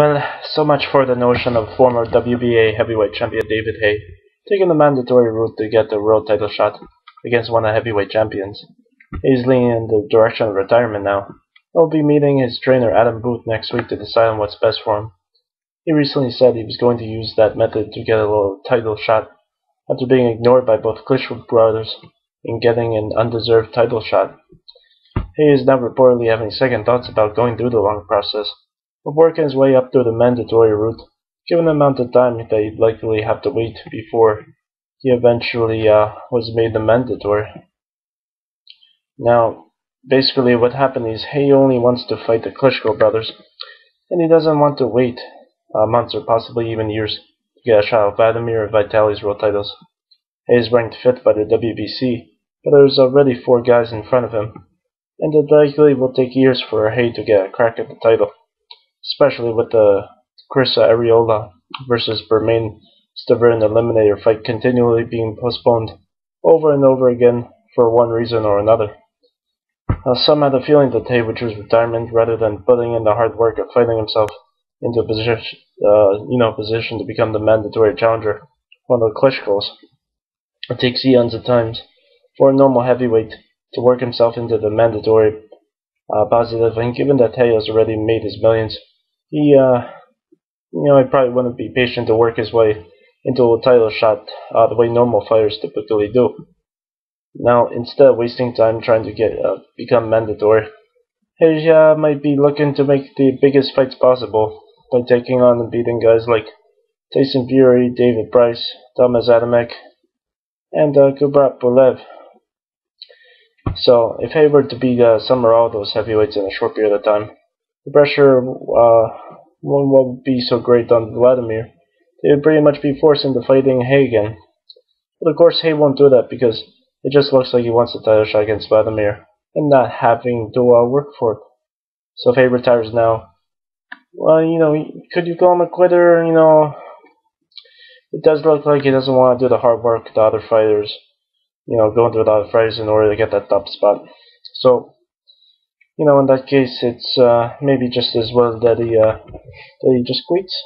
Well, so much for the notion of former WBA heavyweight champion David Haye taking the mandatory route to get the world title shot against one of the heavyweight champions. He's leaning in the direction of retirement now. He'll be meeting his trainer Adam Booth next week to decide on what's best for him. He recently said he was going to use that method to get a little title shot after being ignored by both Klitschko brothers in getting an undeserved title shot. Haye is now reportedly having second thoughts about going through the long process of working his way up through the mandatory route, given the amount of time that he'd likely have to wait before he eventually was made the mandatory. Now, basically what happened is Haye only wants to fight the Klitschko brothers, and he doesn't want to wait months or possibly even years to get a shot at Vladimir or Vitali's world titles. Haye is ranked 5th by the WBC, but there's already 4 guys in front of him, and it likely will take years for Haye to get a crack at the title, especially with the Chris Arreola versus Bermain Stavern Eliminator fight continually being postponed over and over again for one reason or another. Some had the feeling that Haye would choose retirement rather than putting in the hard work of fighting himself into a position to become the mandatory challenger, one of the Klitschkos. It takes eons of times for a normal heavyweight to work himself into the mandatory positive, and given that Haye has already made his millions, he probably wouldn't be patient to work his way into a title shot the way normal fighters typically do. Now, instead of wasting time trying to become mandatory, Haye might be looking to make the biggest fights possible by taking on and beating guys like Tyson Fury, David Price, Thomas Adamek, and Kubrat Pulev. So, if Haye were to beat some or all those heavyweights in a short period of time, the pressure won't be so great on Vladimir. They would pretty much be forced into fighting Haye again. But of course, Haye won't do that because it just looks like he wants the title shot against Vladimir and not having to work for it. So if Haye retires now, well, could you call him a quitter? It does look like he doesn't want to do the hard work the other fighters, going through the other fighters in order to get that top spot. So, in that case, it's maybe just as well that he just quits.